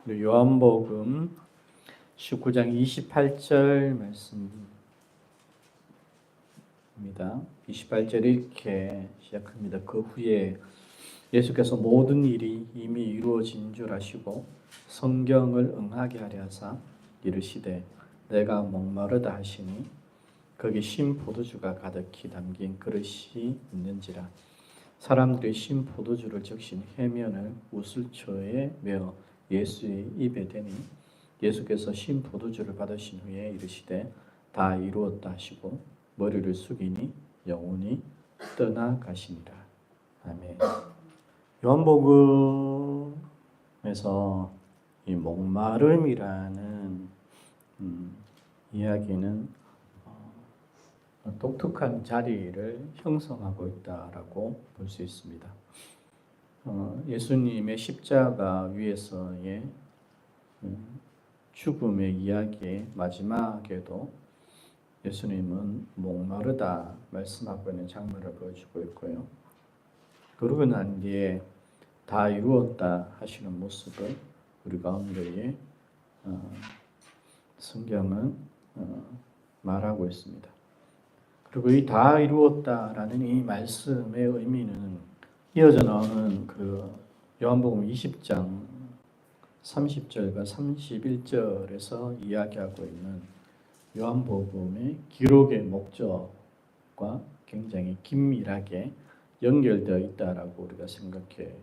요한복음 19장 28절 말씀입니다. 28절 이렇게 시작합니다. 그 후에 예수께서 모든 일이 이미 이루어진 줄 아시고 성경을 응하게 하려 하사 이르시되 내가 목마르다 하시니 거기 신 포도주가 가득히 담긴 그릇이 있는지라. 사람들이 신 포도주를 적신 해면을 우슬초에 메어 예수의 입에 대니 예수께서 신 포도주를 받으신 후에 이르시되 다 이루었다 하시고 머리를 숙이니 영혼이 떠나가시니라. 아멘. 요한복음에서 이 목마름이라는 이야기는 독특한 자리를 형성하고 있다라고 볼 수 있습니다. 예수님의 십자가 위에서의 죽음의 이야기의 마지막에도 예수님은 목마르다 말씀하고 있는 장면을 보여주고 있고요. 그러고 난 뒤에 다 이루었다 하시는 모습을 우리 가운데에 성경은 말하고 있습니다. 그리고 이 다 이루었다라는 이 말씀의 의미는 이어져 나오는 그 요한복음 20장 30절과 31절에서 이야기하고 있는 요한복음의 기록의 목적과 굉장히 긴밀하게 연결되어 있다라고 우리가 생각해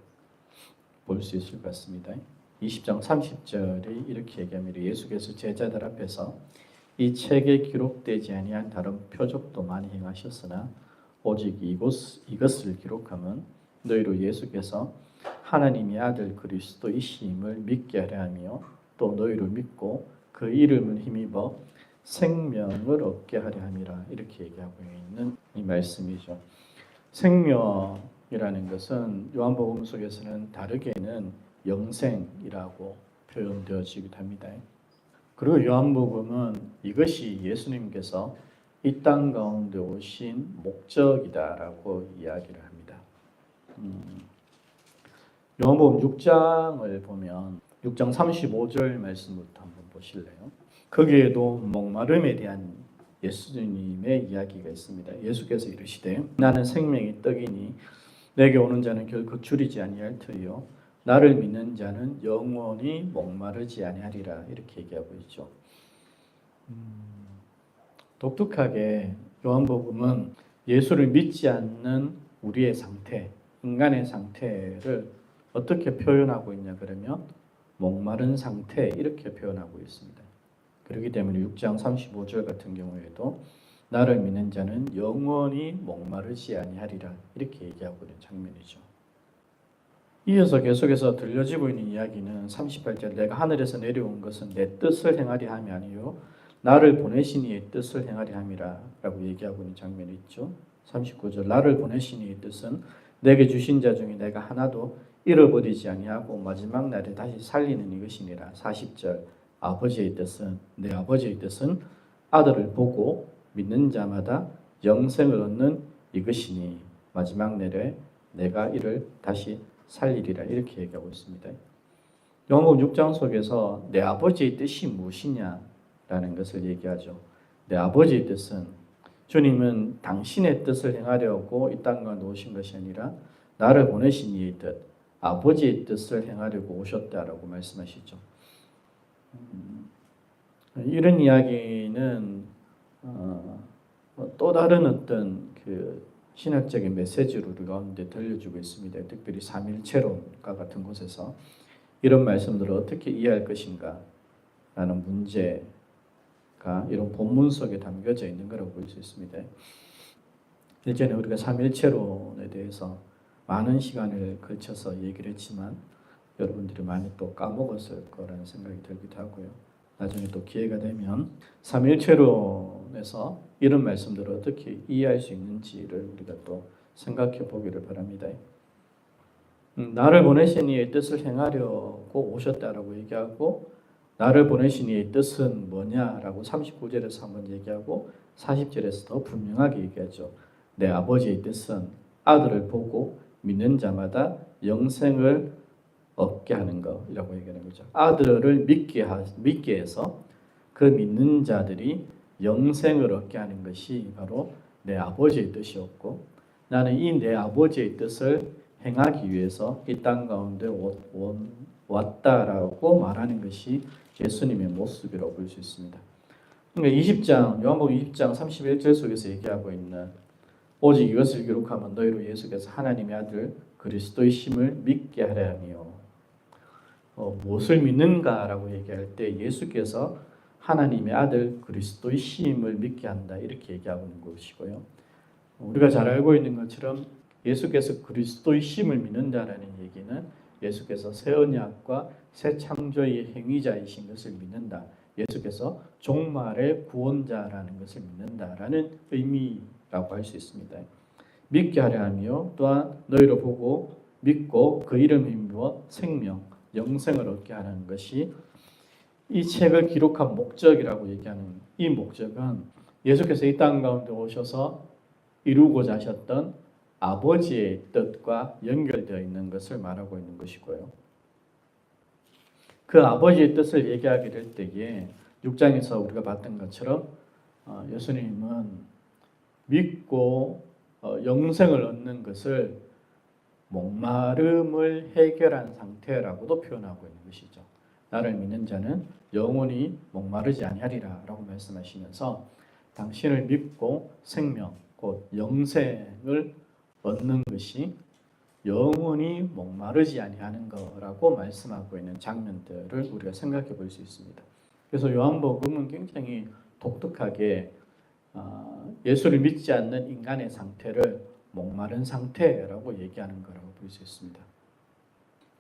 볼 수 있을 것 같습니다. 20장 30절에 이렇게 얘기합니다. 예수께서 제자들 앞에서 이 책에 기록되지 아니한 다른 표적도 많이 행하셨으나 오직 이것을 기록하면 너희로 예수께서 하나님의 아들 그리스도이심을 믿게 하려 하며 또 너희로 믿고 그 이름을 힘입어 생명을 얻게 하려 함이라. 이렇게 얘기하고 있는 이 말씀이죠. 생명이라는 것은 요한복음 속에서는 다르게는 영생이라고 표현되어지기도 합니다. 그리고 요한복음은 이것이 예수님께서 이 땅 가운데 오신 목적이다라고 이야기를 합니다. 요한복음 6장을 보면 6장 35절 말씀부터 한번 보실래요? 거기에도 목마름에 대한 예수님의 이야기가 있습니다. 예수께서 이르시되 나는 생명의 떡이니 내게 오는 자는 결코 줄이지 아니할 터이요 나를 믿는 자는 영원히 목마르지 아니하리라. 이렇게 얘기하고 있죠. 독특하게 요한복음은 예수를 믿지 않는 우리의 상태, 인간의 상태를 어떻게 표현하고 있냐 그러면 목마른 상태 이렇게 표현하고 있습니다. 그렇기 때문에 6장 35절 같은 경우에도 나를 믿는 자는 영원히 목마르지 아니하리라 이렇게 얘기하고 있는 장면이죠. 이어서 계속해서 들려지고 있는 이야기는 38절 내가 하늘에서 내려온 것은 내 뜻을 행하려 함이 아니요 나를 보내신 이의 뜻을 행하려 함이라 라고 얘기하고 있는 장면이 있죠. 39절 나를 보내신 이의 뜻은 내게 주신 자 중에 내가 하나도 잃어버리지 아니하고 마지막 날에 다시 살리는 이것이니라. 40절 아버지의 뜻은 내 아버지의 뜻은 아들을 보고 믿는 자마다 영생을 얻는 이것이니 마지막 날에 내가 이를 다시 살리리라. 이렇게 얘기하고 있습니다. 요한복음 6장 속에서 내 아버지의 뜻이 무엇이냐라는 것을 얘기하죠. 내 아버지의 뜻은 주님은 당신의 뜻을 행하려고 이 땅 가운데 오신 것이 아니라 나를 보내신 이의 뜻, 아버지의 뜻을 행하려고 오셨다라고 말씀하시죠. 이런 이야기는 또 다른 어떤 그 신학적인 메시지를 우리 가운데 들려주고 있습니다. 특별히 삼일체론과 같은 곳에서 이런 말씀들을 어떻게 이해할 것인가 라는 문제가 이런 본문 속에 담겨져 있는 거라고 볼 수 있습니다. 예전에 우리가 삼일체론에 대해서 많은 시간을 걸쳐서 얘기를 했지만 여러분들이 많이 또 까먹었을 거라는 생각이 들기도 하고요. 나중에 또 기회가 되면 삼일체론에서 이런 말씀들을 어떻게 이해할 수 있는지를 우리가 또 생각해 보기를 바랍니다. 나를 보내신 이의 뜻을 행하려고 오셨다라고 얘기하고 나를 보내신 이의 뜻은 뭐냐라고 39절에서 한번 얘기하고 40절에서 더 분명하게 얘기하죠. 내 아버지의 뜻은 아들을 보고 믿는 자마다 영생을 얻게 하는 것이라고 얘기하는 거죠. 아들을 믿게 해서 그 믿는 자들이 영생을 얻게 하는 것이 바로 내 아버지의 뜻이었고, 나는 이 내 아버지의 뜻을 행하기 위해서 이 땅 가운데 왔다라고 말하는 것이 예수님의 모습이라고 볼 수 있습니다. 그러니까 20장, 요한복음 20장 31절 속에서 얘기하고 있는 오직 이것을 기록하면 너희로 예수께서 하나님의 아들 그리스도의 심을 믿게 하려 하며, 무엇을 믿는가라고 얘기할 때 예수께서 하나님의 아들 그리스도의 심을 믿게 한다 이렇게 얘기하고 있는 것이고요. 우리가 잘 알고 있는 것처럼 예수께서 그리스도의 심을 믿는다라는 얘기는 예수께서 새 언약과 새 창조의 행위자이신 것을 믿는다. 예수께서 종말의 구원자라는 것을 믿는다라는 의미라고 할 수 있습니다. 믿게 하려 하며 또한 너희로 보고 믿고 그 이름을 힘입어 생명, 영생을 얻게 하는 것이 이 책을 기록한 목적이라고 얘기하는 이 목적은 예수께서 이 땅 가운데 오셔서 이루고자 하셨던 아버지의 뜻과 연결되어 있는 것을 말하고 있는 것이고요. 그 아버지의 뜻을 얘기하게 될 때에 6장에서 우리가 봤던 것처럼 예수님은 믿고 영생을 얻는 것을 목마름을 해결한 상태라고도 표현하고 있는 것이죠. 나를 믿는 자는 영원히 목마르지 아니하리라 라고 말씀하시면서 당신을 믿고 생명, 곧 영생을 얻는 것이 영원히 목마르지 아니하는 거라고 말씀하고 있는 장면들을 우리가 생각해 볼 수 있습니다. 그래서 요한복음은 굉장히 독특하게 예수를 믿지 않는 인간의 상태를 목마른 상태라고 얘기하는 거라고 볼 수 있습니다.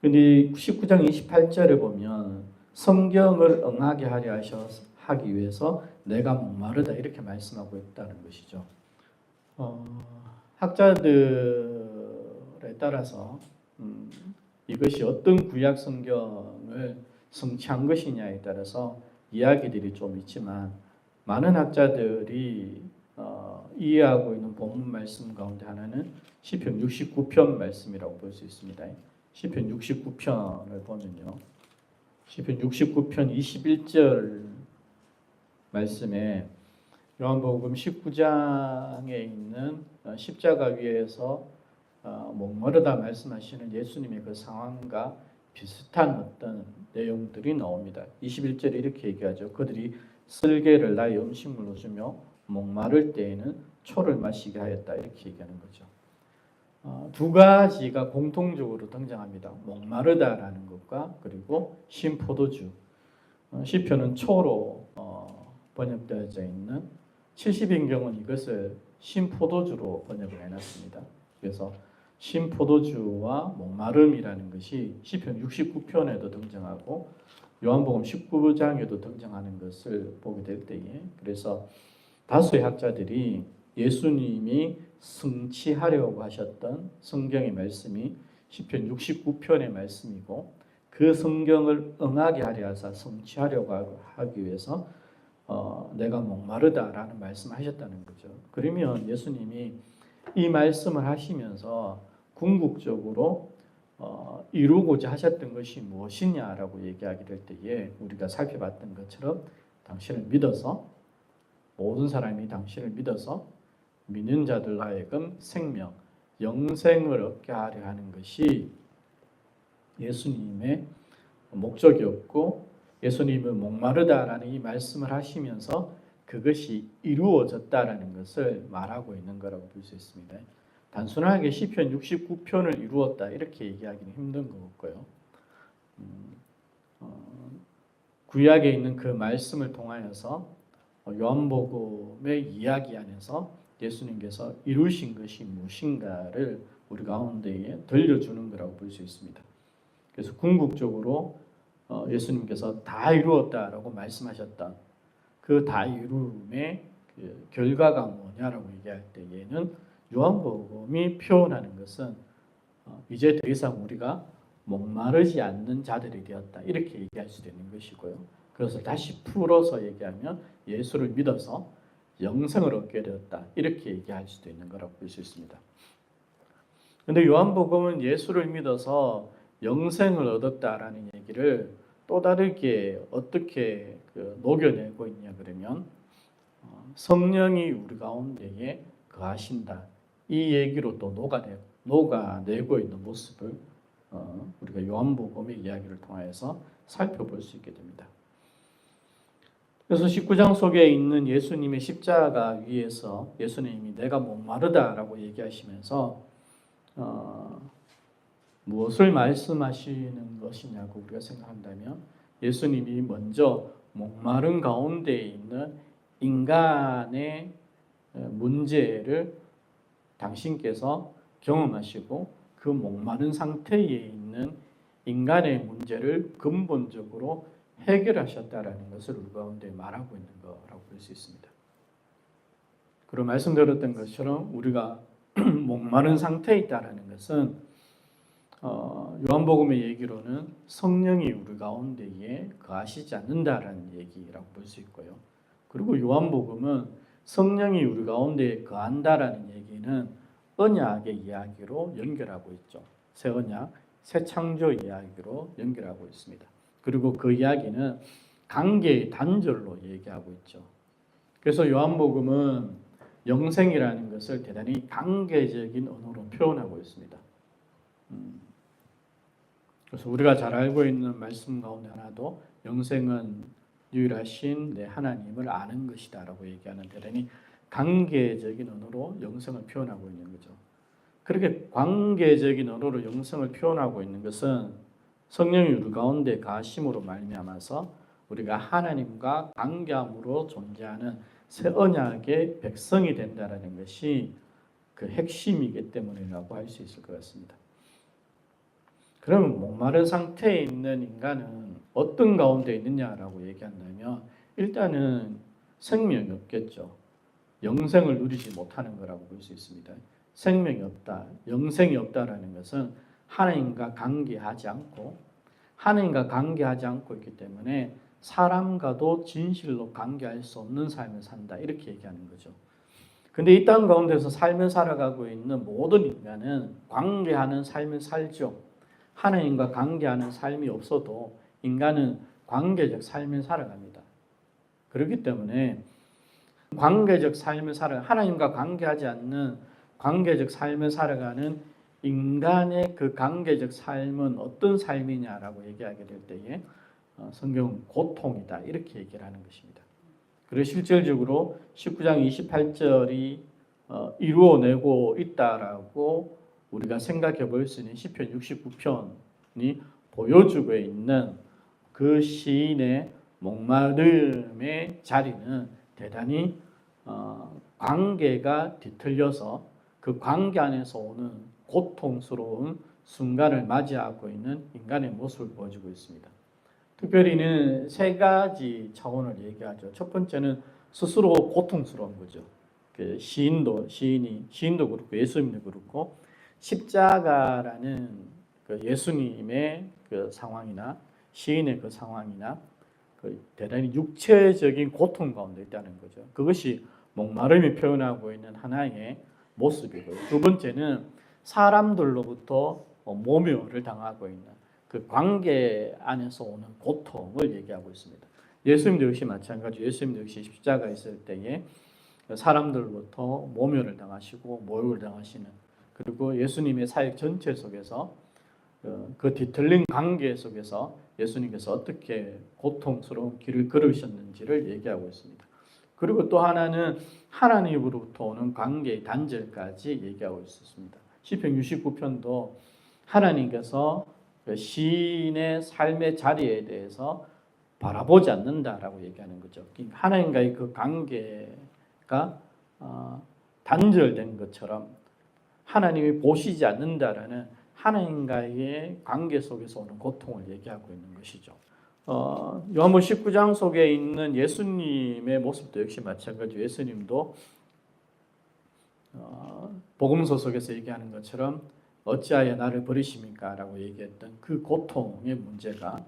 그런데 19장 28절에 보면 성경을 응하게 하기 위해서 내가 목마르다 이렇게 말씀하고 있다는 것이죠. 학자들에 따라서 이것이 어떤 구약 성경을 성취한 것이냐에 따라서 이야기들이 좀 있지만 많은 학자들이 이해하고 있는 본문 말씀 가운데 하나는 시편 69편 말씀이라고 볼 수 있습니다. 시편 69편을 보면요. 시편 69편 21절 말씀에 요한복음 19장에 있는 십자가 위에서 목마르다 말씀하시는 예수님의 그 상황과 비슷한 어떤 내용들이 나옵니다. 21절에 이렇게 얘기하죠. 그들이 쓸개를 나의 음식물로 주며 목마를 때에는 초를 마시게 하였다. 이렇게 얘기하는 거죠. 두 가지가 공통적으로 등장합니다. 목마르다라는 것과 그리고 신포도주. 시편은 초로 번역되어져 있는 70인경은 이것을 신포도주로 번역을 해놨습니다. 그래서 신포도주와 목마름이라는 것이 시편 69편에도 등장하고 요한복음 19장에도 등장하는 것을 보게 될 때에, 그래서 다수의 학자들이 예수님이 성취하려고 하셨던 성경의 말씀이 시편 69편의 말씀이고 그 성경을 응하게 하려 하사 성취하려고 하기 위해서 내가 목마르다라는 말씀하셨다는 거죠. 그러면 예수님이 이 말씀을 하시면서 궁극적으로 이루고자 하셨던 것이 무엇이냐라고 얘기하게 될 때에 우리가 살펴봤던 것처럼 당신을 믿어서 모든 사람이 당신을 믿어서 믿는 자들 하여금 생명, 영생을 얻게 하려 하는 것이 예수님의 목적이었고 예수님은 목마르다라는 이 말씀을 하시면서 그것이 이루어졌다라는 것을 말하고 있는 거라고 볼 수 있습니다. 단순하게 시편 69편을 이루었다 이렇게 얘기하기는 힘든 것 같고요. 구약에 있는 그 말씀을 통하여서 요한복음의 이야기 안에서 예수님께서 이루신 것이 무엇인가를 우리 가운데에 들려주는 거라고 볼 수 있습니다. 그래서 궁극적으로 예수님께서 다 이루었다라고 말씀하셨던 그 다 이루음의 그 결과가 뭐냐라고 얘기할 때에는 요한복음이 표현하는 것은 이제 더 이상 우리가 목마르지 않는 자들이 되었다 이렇게 얘기할 수도 있는 것이고요. 그래서 다시 풀어서 얘기하면 예수를 믿어서 영생을 얻게 되었다 이렇게 얘기할 수도 있는 거라고 볼 수 있습니다. 그런데 요한복음은 예수를 믿어서 영생을 얻었다라는 얘기를 또 다르게 어떻게 녹여내고 있냐 그러면 성령이 우리 가운데에 거하신다. 이 얘기로 또 녹아내고 있는 모습을 우리가 요한복음의 이야기를 통해서 살펴볼 수 있게 됩니다. 그래서 19장 속에 있는 예수님의 십자가 위에서 예수님이 내가 목마르다라고 얘기하시면서 무엇을 말씀하시는 것이냐고 우리가 생각한다면 예수님이 먼저 목마른 가운데 있는 인간의 문제를 당신께서 경험하시고 그 목마른 상태에 있는 인간의 문제를 근본적으로 해결하셨다라는 것을 우리 가운데 말하고 있는 거라고 볼 수 있습니다. 그리고 말씀드렸던 것처럼 우리가 목마른 상태에 있다라는 것은 요한복음의 얘기로는 성령이 우리 가운데에 거하시지 않는다라는 얘기라고 볼 수 있고요. 그리고 요한복음은 성령이 우리 가운데에 거한다라는 얘기는 언약의 이야기로 연결하고 있죠. 새 언약, 새 창조 이야기로 연결하고 있습니다. 그리고 그 이야기는 관계의 단절로 얘기하고 있죠. 그래서 요한복음은 영생이라는 것을 대단히 관계적인 언어로 표현하고 있습니다. 그래서 우리가 잘 알고 있는 말씀 가운데 하나도 영생은 유일하신 내 하나님을 아는 것이다 라고 얘기하는 대단히 관계적인 언어로 영생을 표현하고 있는 거죠. 그렇게 관계적인 언어로 영생을 표현하고 있는 것은 성령이 우리 가운데 가심으로 말미암아서 우리가 하나님과 관계함으로 존재하는 새 언약의 백성이 된다는 것이 그 핵심이기 때문이라고 할 수 있을 것 같습니다. 그러면 목마른 상태에 있는 인간은 어떤 가운데 있느냐라고 얘기한다면 일단은 생명이 없겠죠. 영생을 누리지 못하는 거라고 볼 수 있습니다. 생명이 없다, 영생이 없다라는 것은 하나님과 관계하지 않고 있기 때문에 사람과도 진실로 관계할 수 없는 삶을 산다 이렇게 얘기하는 거죠. 근데 이 땅 가운데서 삶을 살아가고 있는 모든 인간은 관계하는 삶을 살죠. 하나님과 관계하는 삶이 없어도 인간은 관계적 삶을 살아갑니다. 그렇기 때문에 관계적 삶을 하나님과 관계하지 않는 관계적 삶을 살아가는 인간의 그 관계적 삶은 어떤 삶이냐라고 얘기하게 될 때에 성경은 고통이다 이렇게 얘기를 하는 것입니다. 그리고 실질적으로 19장 28절이 이루어내고 있다라고 우리가 생각해 볼 수 있는 시편 69편이 보여주고 있는 그 시인의 목마름의 자리는 대단히 관계가 뒤틀려서 그 관계 안에서 오는 고통스러운 순간을 맞이하고 있는 인간의 모습을 보여주고 있습니다. 특별히는 세 가지 차원을 얘기하죠. 첫 번째는 스스로 고통스러운 거죠. 시인도 그렇고 예수님도 그렇고 십자가라는 그 예수님의 그 상황이나 시인의 그 상황이나 그 대단히 육체적인 고통 가운데 있다는 거죠. 그것이 목마름이 표현하고 있는 하나의 모습이고요. 두 번째는 사람들로부터 모멸을 당하고 있는 그 관계 안에서 오는 고통을 얘기하고 있습니다. 예수님도 역시 마찬가지로 예수님도 역시 십자가에 있을 때에 사람들로부터 모멸을 당하시고 모욕을 당하시는 그리고 예수님의 사역 전체 속에서 그 뒤틀린 관계 속에서 예수님께서 어떻게 고통스러운 길을 걸으셨는지를 얘기하고 있습니다. 그리고 또 하나는 하나님으로부터 오는 관계의 단절까지 얘기하고 있었습니다. 시편 69편도 하나님께서 시인의 삶의 자리에 대해서 바라보지 않는다라고 얘기하는 거죠. 하나님과의 그 관계가 단절된 것처럼 하나님이 보시지 않는다라는 하나님과의 관계 속에서 오는 고통을 얘기하고 있는 것이죠. 요한복음 19장 속에 있는 예수님의 모습도 역시 마찬가지로 예수님도 복음서 속에서 얘기하는 것처럼 어찌하여 나를 버리십니까? 라고 얘기했던 그 고통의 문제가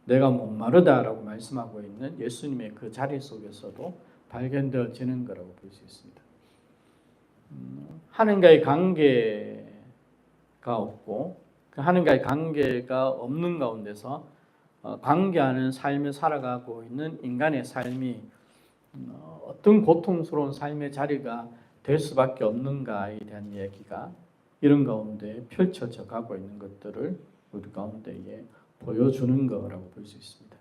내가 목마르다라고 말씀하고 있는 예수님의 그 자리 속에서도 발견되어지는 거라고 볼 수 있습니다. 하나님과의 관계가 없고 그 하나님과의 관계가 없는 가운데서 관계하는 삶을 살아가고 있는 인간의 삶이 어떤 고통스러운 삶의 자리가 될 수밖에 없는가에 대한 얘기가 이런 가운데 펼쳐져 가고 있는 것들을 우리 가운데에 보여주는 거라고 볼 수 있습니다.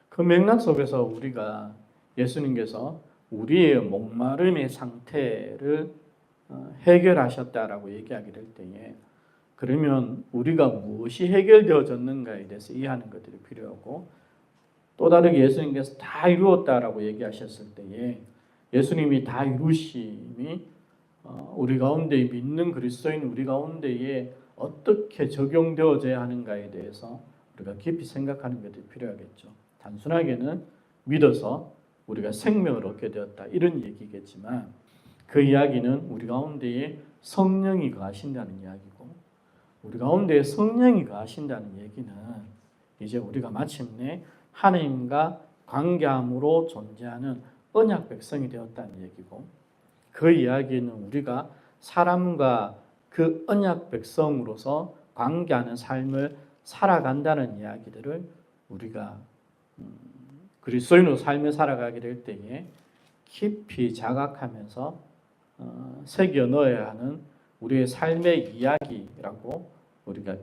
그 맥락 속에서 우리가 예수님께서 우리의 목마름의 상태를 해결하셨다라고 얘기하게 될 때에 그러면 우리가 무엇이 해결되어졌는가에 대해서 이해하는 것들이 필요하고 또 다르게 예수님께서 다 이루었다라고 얘기하셨을 때에 예수님이 다 이루심이 우리 가운데 믿는 그리스도인 우리 가운데에 어떻게 적용되어져야 하는가에 대해서 우리가 깊이 생각하는 것이 필요하겠죠. 단순하게는 믿어서 우리가 생명을 얻게 되었다 이런 얘기겠지만 그 이야기는 우리 가운데에 성령이 거하신다는 이야기고 우리 가운데에 성령이 거하신다는 얘기는 이제 우리가 마침내 하나님과 관계함으로 존재하는 언약 백성이 되었다는 얘기고 그 이야기는 우리가 사람과 그 언약 백성으로서 관계하는 삶을 살아간다는 이야기들을 우리가 그리스도인으로 삶을 살아가게 될 때에 깊이 자각하면서 새겨 넣어야 하는 우리의 삶의 이야기라고 우리가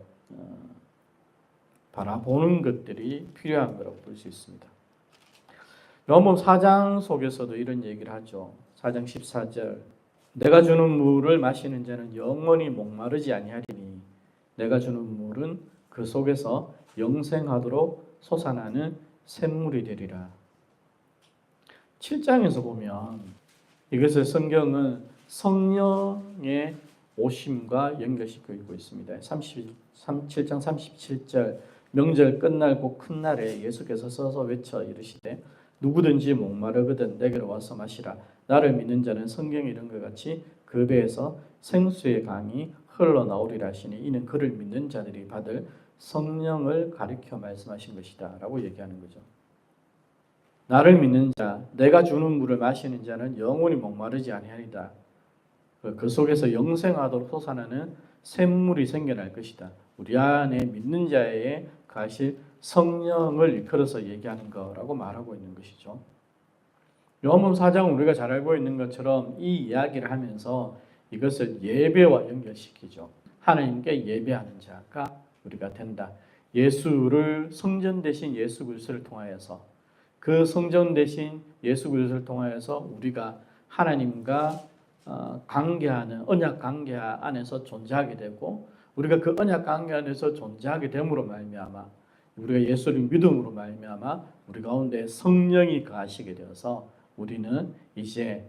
바라보는 것들이 필요한 거라고 볼 수 있습니다. 요한복음 4장 속에서도 이런 얘기를 하죠. 4장 14절 내가 주는 물을 마시는 자는 영원히 목마르지 아니하리니 내가 주는 물은 그 속에서 영생하도록 솟아나는 샘물이 되리라. 7장에서 보면 이것을 성경은 성령의 오심과 연결시키고 있습니다. 7장 37절 명절 끝날고 큰 날에 예수께서 서서 외쳐 이르시되 누구든지 목마르거든 내게로 와서 마시라. 나를 믿는 자는 성경에 이른 것 같이 그 배에서 생수의 강이 흘러나오리라 하시니 이는 그를 믿는 자들이 받을 성령을 가리켜 말씀하신 것이다 라고 얘기하는 거죠. 나를 믿는 자, 내가 주는 물을 마시는 자는 영원히 목마르지 아니하리다. 그 속에서 영생하도록 솟아나는 샘물이 생겨날 것이다. 우리 안에 믿는 자의 가실 성령을 일컬어서 얘기하는 거라고 말하고 있는 것이죠. 요한복음 4장은 우리가 잘 알고 있는 것처럼 이 이야기를 하면서 이것을 예배와 연결시키죠. 하나님께 예배하는 자가 우리가 된다. 예수를 성전 대신 예수 그리스도를 통하여서 그 성전 대신 예수 그리스도를 통하여서 우리가 하나님과 관계하는 언약 관계 안에서 존재하게 되고 우리가 그 언약 관계 안에서 존재하게 됨으로 말미암아 우리가 예수를 믿음으로 말미암아 우리 가운데 성령이 거하시게 되어서 우리는 이제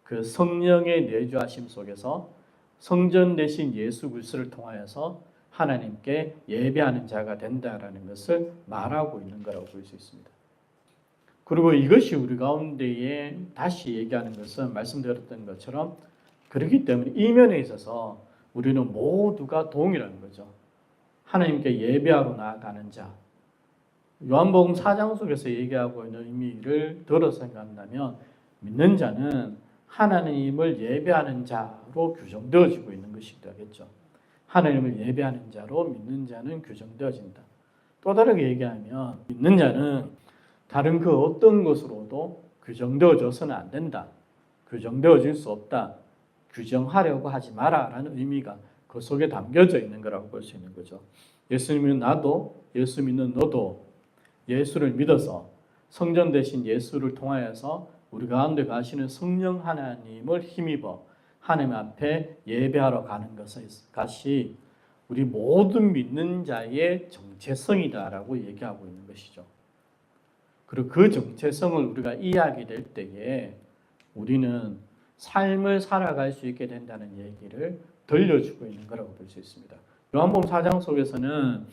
그 성령의 내주하심 속에서 성전 대신 예수 그리스도를 통하여서 하나님께 예배하는 자가 된다라는 것을 말하고 있는 거라고 볼 수 있습니다. 그리고 이것이 우리 가운데에 다시 얘기하는 것은 말씀드렸던 것처럼 그렇기 때문에 이면에 있어서 우리는 모두가 동일한 거죠. 하나님께 예배하러 나아가는 자. 요한복음 4장 속에서 얘기하고 있는 의미를 들어서 생각한다면 믿는 자는 하나님을 예배하는 자로 규정되어지고 있는 것이 되겠죠. 하나님을 예배하는 자로 믿는 자는 규정되어진다. 또 다르게 얘기하면 믿는 자는 다른 그 어떤 것으로도 규정되어져서는 안 된다. 규정되어질 수 없다. 규정하려고 하지 마라 라는 의미가 그 속에 담겨져 있는 거라고 볼 수 있는 거죠. 예수 믿는 나도 예수 믿는 너도 예수를 믿어서 성전 대신 예수를 통하여서 우리 가운데 가시는 성령 하나님을 힘입어 하나님 앞에 예배하러 가는 것이 우리 모든 믿는 자의 정체성이다라고 얘기하고 있는 것이죠. 그리고 그 정체성을 우리가 이해하게 될 때에 우리는 삶을 살아갈 수 있게 된다는 얘기를 들려주고 있는 거라고 볼 수 있습니다. 요한복음 4장 속에서는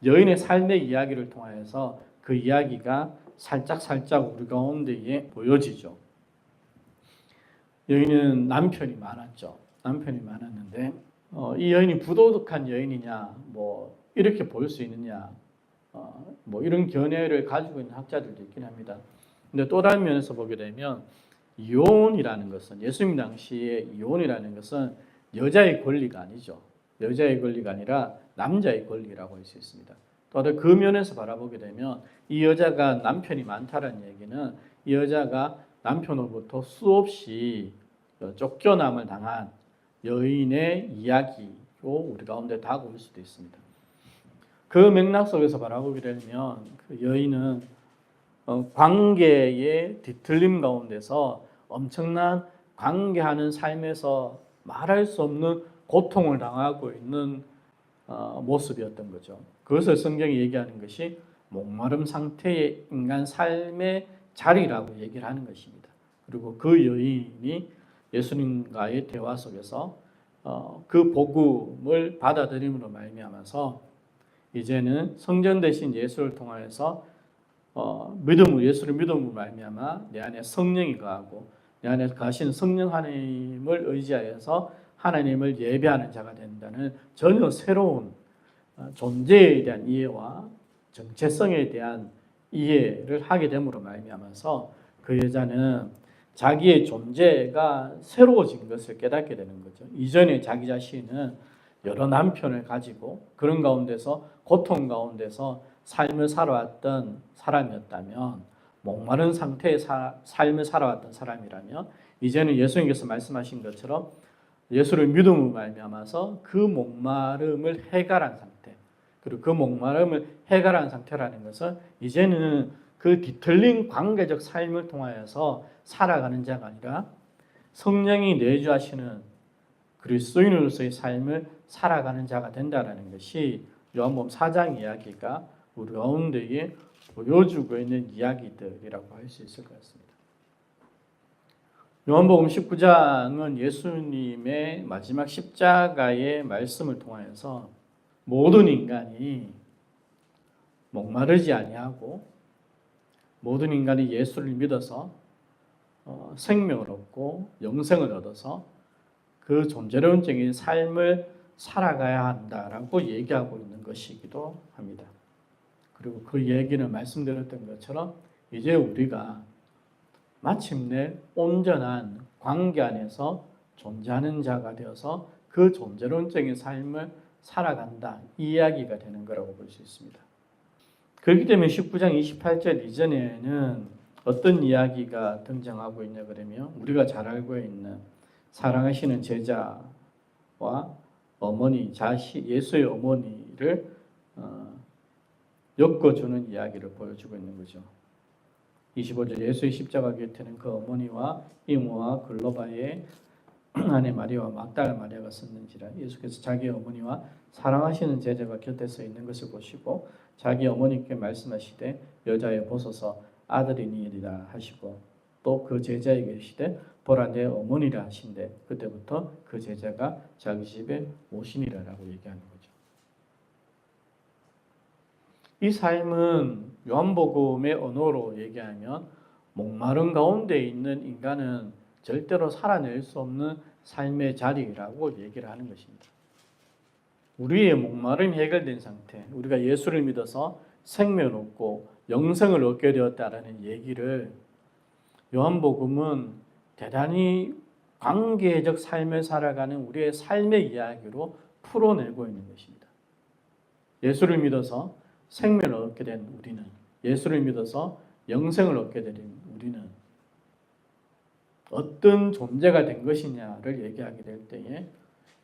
여인의 삶의 이야기를 통하여서 그 이야기가 살짝 우리 가운데에 보여지죠. 여인은 남편이 많았죠. 남편이 많았는데 이 여인이 부도덕한 여인이냐 뭐 이렇게 볼 수 있느냐 뭐 이런 견해를 가지고 있는 학자들도 있긴 합니다. 근데 또 다른 면에서 보게 되면 이혼이라는 것은 예수님 당시에 이혼이라는 것은 여자의 권리가 아니죠. 여자의 권리가 아니라 남자의 권리라고 할 수 있습니다. 또 그 면에서 바라보게 되면 이 여자가 남편이 많다는 얘기는 이 여자가 남편으로부터 수없이 쫓겨남을 당한 여인의 이야기로 우리 가운데 다가올 수도 있습니다. 그 맥락 속에서 바라보게 되면 그 여인은 관계의 뒤틀림 가운데서 엄청난 관계하는 삶에서 말할 수 없는 고통을 당하고 있는 모습이었던 거죠. 그것을 성경이 얘기하는 것이 목마름 상태의 인간 삶의 자리라고 얘기를 하는 것입니다. 그리고 그 여인이 예수님과의 대화 속에서 그 복음을 받아들임으로 말미암아서 이제는 성전 되신 예수를 통하여서 예수를 믿음으로 말미암아 내 안에 성령이 거하고 내 안에 거하시는 성령 하나님을 의지하여서 하나님을 예배하는 자가 된다는 전혀 새로운 존재에 대한 이해와 정체성에 대한 이해를 하게 됨으로 말미암아서 그 여자는 자기의 존재가 새로워진 것을 깨닫게 되는 거죠. 이전에 자기 자신은 여러 남편을 가지고 그런 가운데서 고통 가운데서 삶을 살아왔던 사람이었다면, 목마른 상태의 삶을 살아왔던 사람이라면 이제는 예수님께서 말씀하신 것처럼 예수를 믿음으로 말미암아서 그 목마름을 해결한 상태, 그리고 그 목마름을 해결한 상태라는 것은 이제는 그 뒤틀린 관계적 삶을 통하여서 살아가는 자가 아니라 성령이 내주하시는 그리스도인으로서의 삶을 살아가는 자가 된다는 것이 요한복음 4장 이야기가 우리 가운데에 보여주고 있는 이야기들이라고 할 수 있을 것 같습니다. 요한복음 19장은 예수님의 마지막 십자가의 말씀을 통하여서 모든 인간이 목마르지 아니하고 모든 인간이 예수를 믿어서 생명을 얻고 영생을 얻어서 그 존재론적인 삶을 살아가야 한다라고 얘기하고 있는 것이기도 합니다. 그리고 그 얘기는 말씀드렸던 것처럼 이제 우리가 마침내 온전한 관계 안에서 존재하는 자가 되어서 그 존재론적인 삶을 살아간다, 이 이야기가 되는 거라고 볼 수 있습니다. 그렇기 때문에 19장 28절 이전에는 어떤 이야기가 등장하고 있냐 그러면 우리가 잘 알고 있는 사랑하시는 제자와 어머니, 예수의 어머니를 엮어주는 이야기를 보여주고 있는 거죠. 25절 예수의 십자가 곁에는 그 어머니와 이모와 글로바의 아내 마리아와 막달라 마리아가 섰는지라. 예수께서 자기 어머니와 사랑하시는 제자가 곁에 서 있는 것을 보시고 자기 어머니께 말씀하시되 여자여 보소서 아들이니이다 하시고 또 그 제자에게 이르시되 보라 내 어머니라 하신대 그때부터 그 제자가 자기 집에 오시니라라고 얘기하는 거죠. 이 삶은 요한복음의 언어로 얘기하면 목마름 가운데 있는 인간은 절대로 살아낼 수 없는 삶의 자리라고 얘기를 하는 것입니다. 우리의 목마름이 해결된 상태, 우리가 예수를 믿어서 생명을 얻고 영생을 얻게 되었다라는 얘기를 요한복음은 대단히 관계적 삶을 살아가는 우리의 삶의 이야기로 풀어내고 있는 것입니다. 예수를 믿어서 생명을 얻게 된 우리는, 예수를 믿어서 영생을 얻게 된 우리는 어떤 존재가 된 것이냐를 얘기하게 될 때에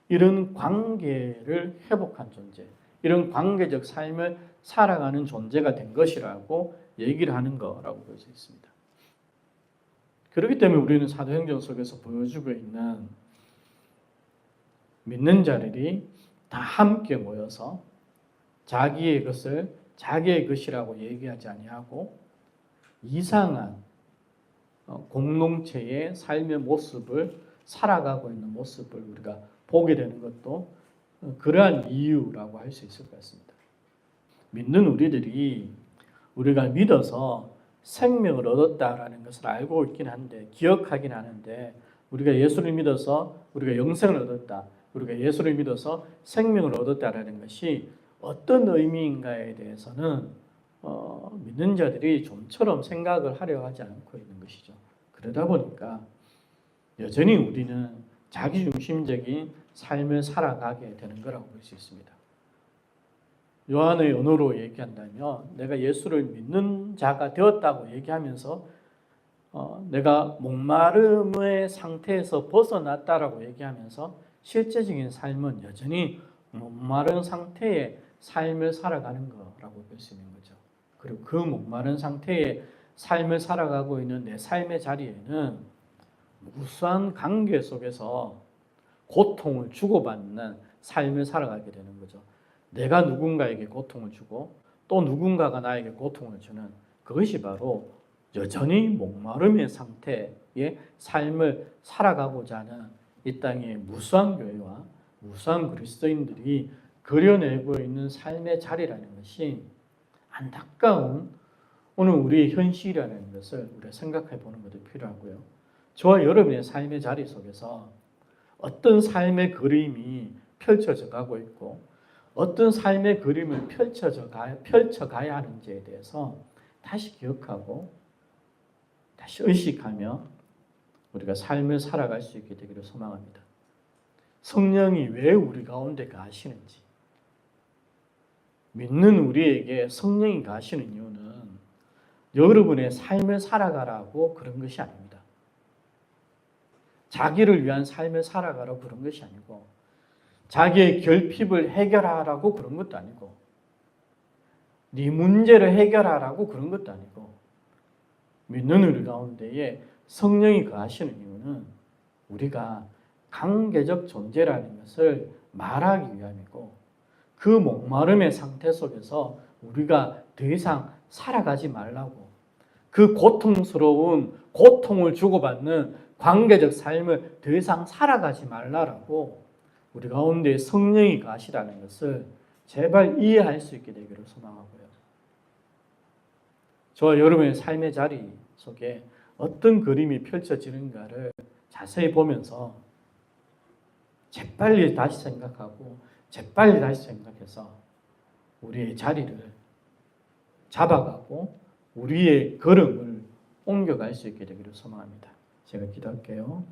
이런 관계를 회복한 존재, 이런 관계적 삶을 살아가는 존재가 된 것이라고 얘기를 하는 거라고 볼 수 있습니다. 그렇기 때문에 우리는 사도행전 속에서 보여주고 있는 믿는 자들이 다 함께 모여서 자기의 것을 자기의 것이라고 얘기하지 아니하고 이상한 공동체의 삶의 모습을 살아가고 있는 모습을 우리가 보게 되는 것도 그러한 이유라고 할 수 있을 것 같습니다. 믿는 우리들이 우리가 믿어서 생명을 얻었다라는 것을 알고 있긴 한데, 기억하긴 하는데, 우리가 예수를 믿어서 우리가 영생을 얻었다, 우리가 예수를 믿어서 생명을 얻었다라는 것이 어떤 의미인가에 대해서는 믿는 자들이 좀처럼 생각을 하려 하지 않고 있는 것이죠. 그러다 보니까 여전히 우리는 자기중심적인 삶을 살아가게 되는 거라고 볼 수 있습니다. 요한의 언어로 얘기한다면 내가 예수를 믿는 자가 되었다고 얘기하면서 내가 목마름의 상태에서 벗어났다라고 얘기하면서 실제적인 삶은 여전히 목마른 상태의 삶을 살아가는 거라고 볼 수 있는 거죠. 그리고 그 목마른 상태의 삶을 살아가고 있는 내 삶의 자리에는 무수한 관계 속에서 고통을 주고받는 삶을 살아가게 되는 거죠. 내가 누군가에게 고통을 주고 또 누군가가 나에게 고통을 주는 그것이 바로 여전히 목마름의 상태의 삶을 살아가고자 하는 이 땅의 무수한 교회와 무수한 그리스도인들이 그려내고 있는 삶의 자리라는 것이 안타까운 오늘 우리의 현실이라는 것을 우리가 생각해 보는 것도 필요하고요. 저와 여러분의 삶의 자리 속에서 어떤 삶의 그림이 펼쳐져 가고 있고 어떤 삶의 그림을 펼쳐가야 하는지에 대해서 다시 기억하고 다시 의식하며 우리가 삶을 살아갈 수 있게 되기를 소망합니다. 성령이 왜 우리 가운데 가시는지, 믿는 우리에게 성령이 가시는 이유는 여러분의 삶을 살아가라고 그런 것이 아닙니다. 자기를 위한 삶을 살아가라고 그런 것이 아니고 자기의 결핍을 해결하라고 그런 것도 아니고 네 문제를 해결하라고 그런 것도 아니고 믿는 우리 가운데에 성령이 거하시는 이유는 우리가 관계적 존재라는 것을 말하기 위함이고 그 목마름의 상태 속에서 우리가 더 이상 살아가지 말라고 그 고통스러운 고통을 주고받는 관계적 삶을 더 이상 살아가지 말라라고 우리 가운데 성령이 가시라는 것을 제발 이해할 수 있게 되기를 소망하고요. 저와 여러분의 삶의 자리 속에 어떤 그림이 펼쳐지는가를 자세히 보면서 재빨리 다시 생각하고 재빨리 다시 생각해서 우리의 자리를 잡아가고 우리의 걸음을 옮겨갈 수 있게 되기를 소망합니다. 제가 기도할게요.